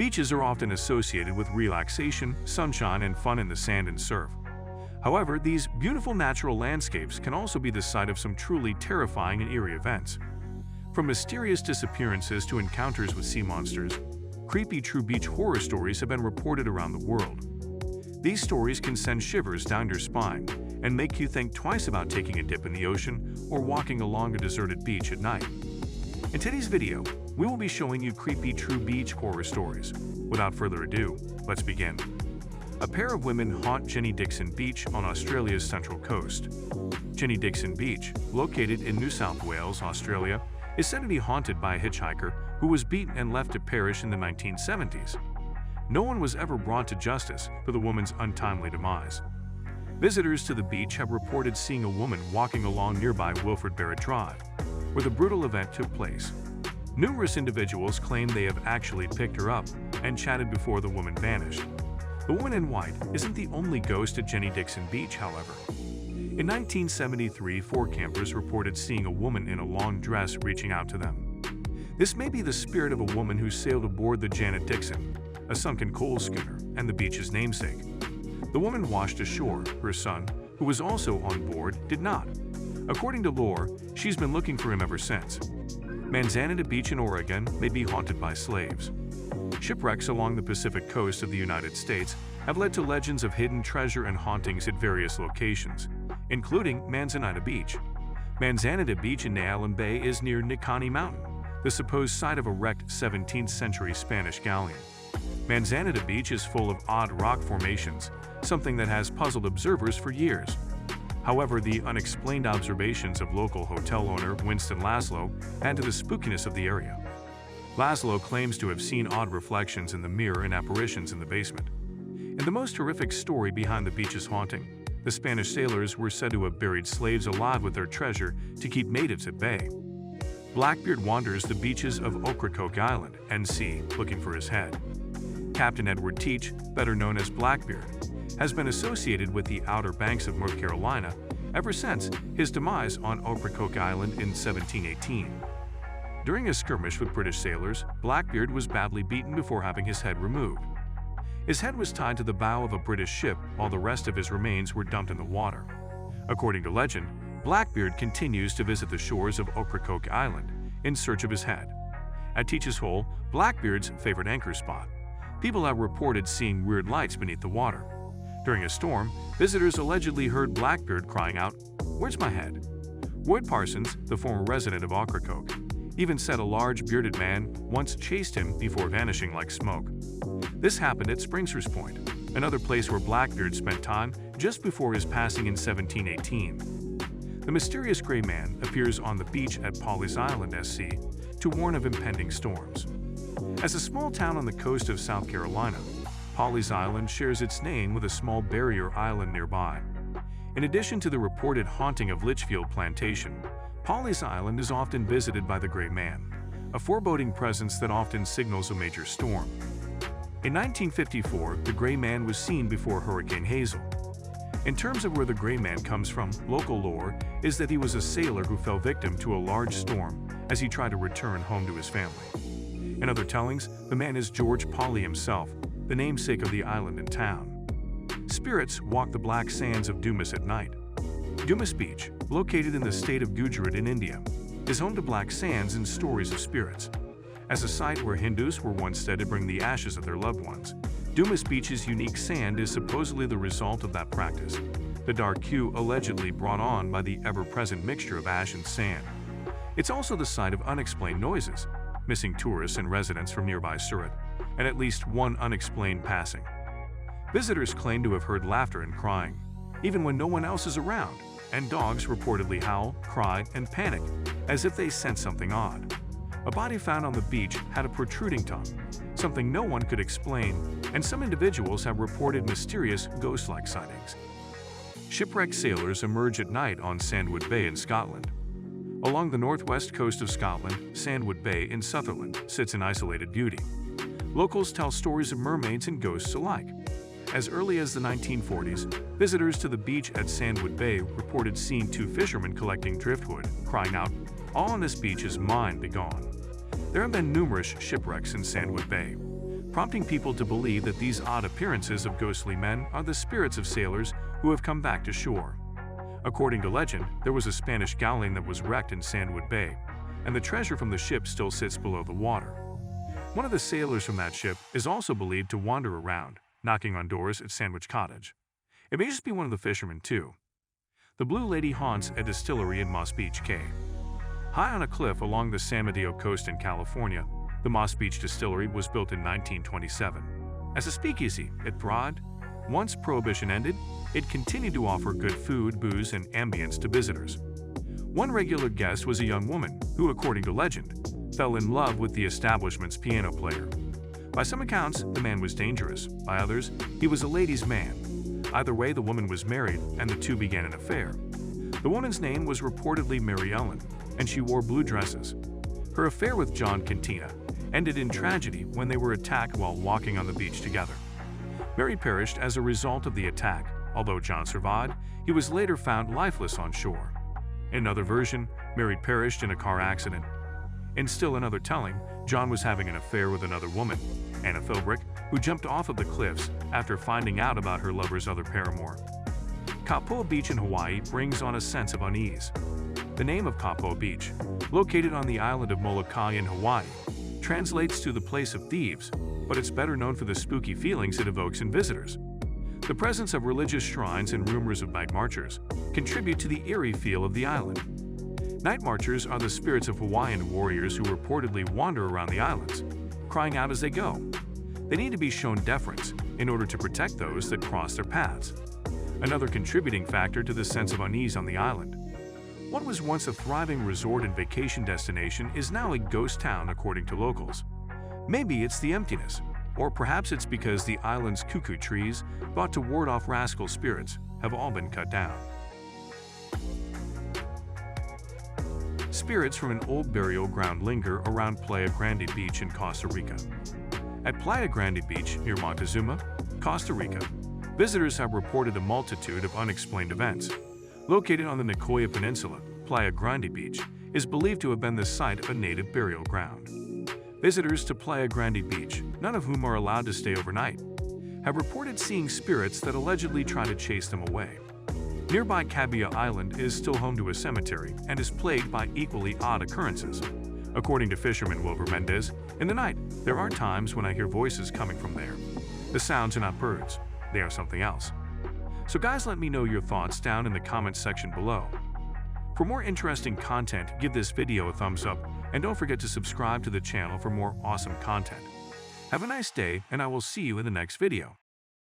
Beaches are often associated with relaxation, sunshine, and fun in the sand and surf. However, these beautiful natural landscapes can also be the site of some truly terrifying and eerie events. From mysterious disappearances to encounters with sea monsters, creepy true beach horror stories have been reported around the world. These stories can send shivers down your spine and make you think twice about taking a dip in the ocean or walking along a deserted beach at night. In today's video, we will be showing you creepy true beach horror stories. Without further ado, let's begin. A pair of women haunt Jenny Dixon Beach on Australia's central coast. Jenny Dixon Beach, located in New South Wales, Australia, is said to be haunted by a hitchhiker who was beaten and left to perish in the 1970s. No one was ever brought to justice for the woman's untimely demise. Visitors to the beach have reported seeing a woman walking along nearby Wilfred Barrett Drive, where the brutal event took place. Numerous individuals claim they have actually picked her up and chatted before the woman vanished. The woman in white isn't the only ghost at Jenny Dixon Beach, however. In 1973, 4 campers reported seeing a woman in a long dress reaching out to them. This may be the spirit of a woman who sailed aboard the Janet Dixon, a sunken coal schooner, and the beach's namesake. The woman washed ashore. Her son, who was also on board, did not. According to lore, she's been looking for him ever since. Manzanita Beach in Oregon may be haunted by slaves. Shipwrecks along the Pacific coast of the United States have led to legends of hidden treasure and hauntings at various locations, including Manzanita Beach. Manzanita Beach in Nealon Bay is near Nicani Mountain, the supposed site of a wrecked 17th-century Spanish galleon. Manzanita Beach is full of odd rock formations, something that has puzzled observers for years. However, the unexplained observations of local hotel owner Winston Laszlo add to the spookiness of the area. Laszlo claims to have seen odd reflections in the mirror and apparitions in the basement. In the most horrific story behind the beach's haunting, the Spanish sailors were said to have buried slaves alive with their treasure to keep natives at bay. Blackbeard wanders the beaches of Ocracoke Island, NC, looking for his head. Captain Edward Teach, better known as Blackbeard, has been associated with the Outer Banks of North Carolina ever since his demise on Ocracoke Island in 1718. During a skirmish with British sailors, Blackbeard was badly beaten before having his head removed. His head was tied to the bow of a British ship while the rest of his remains were dumped in the water. According to legend, Blackbeard continues to visit the shores of Ocracoke Island in search of his head. At Teach's Hole, Blackbeard's favorite anchor spot, people have reported seeing weird lights beneath the water. During a storm, visitors allegedly heard Blackbeard crying out, "Where's my head?" Wood Parsons, the former resident of Ocracoke, even said a large bearded man once chased him before vanishing like smoke. This happened at Springers Point, another place where Blackbeard spent time just before his passing in 1718. The mysterious gray man appears on the beach at Pawleys Island, SC, to warn of impending storms. As a small town on the coast of South Carolina, Pawleys Island shares its name with a small barrier island nearby. In addition to the reported haunting of Litchfield Plantation, Pawleys Island is often visited by the Gray Man, a foreboding presence that often signals a major storm. In 1954, the Gray Man was seen before Hurricane Hazel. In terms of where the Gray Man comes from, local lore is that he was a sailor who fell victim to a large storm as he tried to return home to his family. In other tellings, the man is George Pawley himself, the namesake of the island and town. Spirits walk the black sands of Dumas at night. Dumas Beach, located in the state of Gujarat in India, is home to black sands and stories of spirits. As a site where Hindus were once said to bring the ashes of their loved ones, Dumas Beach's unique sand is supposedly the result of that practice, the dark hue allegedly brought on by the ever-present mixture of ash and sand. It's also the site of unexplained noises, missing tourists and residents from nearby Surat, and at least one unexplained passing. Visitors claim to have heard laughter and crying, even when no one else is around, and dogs reportedly howl, cry, and panic, as if they sense something odd. A body found on the beach had a protruding tongue, something no one could explain, and some individuals have reported mysterious ghost-like sightings. Shipwrecked sailors emerge at night on Sandwood Bay in Scotland. Along the northwest coast of Scotland, Sandwood Bay in Sutherland sits in isolated beauty. Locals tell stories of mermaids and ghosts alike. As early as the 1940s, visitors to the beach at Sandwood Bay reported seeing 2 fishermen collecting driftwood, crying out, "All on this beach is mine, begone." There have been numerous shipwrecks in Sandwood Bay. prompting people to believe that these odd appearances of ghostly men are the spirits of sailors who have come back to shore. According to legend, there was a Spanish galleon that was wrecked in Sandwood Bay, and the treasure from the ship still sits below the water. One of the sailors from that ship is also believed to wander around, knocking on doors at Sandwich Cottage. It may just be one of the fishermen too. The Blue Lady haunts a distillery in Moss Beach, Cay. High on a cliff along the San Mateo coast in California, the Moss Beach Distillery was built in 1927. As a speakeasy, it thrived. Once Prohibition ended, it continued to offer good food, booze, and ambience to visitors. One regular guest was a young woman who, according to legend, fell in love with the establishment's piano player. By some accounts, the man was dangerous. By others, he was a ladies' man. Either way, the woman was married, and the two began an affair. The woman's name was reportedly Mary Ellen, and she wore blue dresses. Her affair with John Cantina ended in tragedy when they were attacked while walking on the beach together. Mary perished as a result of the attack. Although John survived, he was later found lifeless on shore. In another version, Mary perished in a car accident. In still another telling, John was having an affair with another woman, Anna Philbrick, who jumped off of the cliffs after finding out about her lover's other paramour. Kapua Beach in Hawaii brings on a sense of unease. The name of Kapua Beach, located on the island of Molokai in Hawaii, translates to the place of thieves, but it's better known for the spooky feelings it evokes in visitors. The presence of religious shrines and rumors of night marchers contribute to the eerie feel of the island. Night marchers are the spirits of Hawaiian warriors who reportedly wander around the islands, crying out as they go. They need to be shown deference in order to protect those that cross their paths. Another contributing factor to the sense of unease on the island. What was once a thriving resort and vacation destination is now a ghost town according to locals. Maybe it's the emptiness, or perhaps it's because the island's cuckoo trees, thought to ward off rascal spirits, have all been cut down. Spirits from an old burial ground linger around Playa Grande Beach in Costa Rica. At Playa Grande Beach near Montezuma, Costa Rica, visitors have reported a multitude of unexplained events. Located on the Nicoya Peninsula, Playa Grande Beach is believed to have been the site of a native burial ground. Visitors to Playa Grande Beach, none of whom are allowed to stay overnight, have reported seeing spirits that allegedly try to chase them away. Nearby Cabia Island is still home to a cemetery and is plagued by equally odd occurrences. According to fisherman Wilbur Mendez, in the night, there are times when I hear voices coming from there. The sounds are not birds, they are something else. So guys, let me know your thoughts down in the comments section below. For more interesting content, give this video a thumbs up and don't forget to subscribe to the channel for more awesome content. Have a nice day, and I will see you in the next video.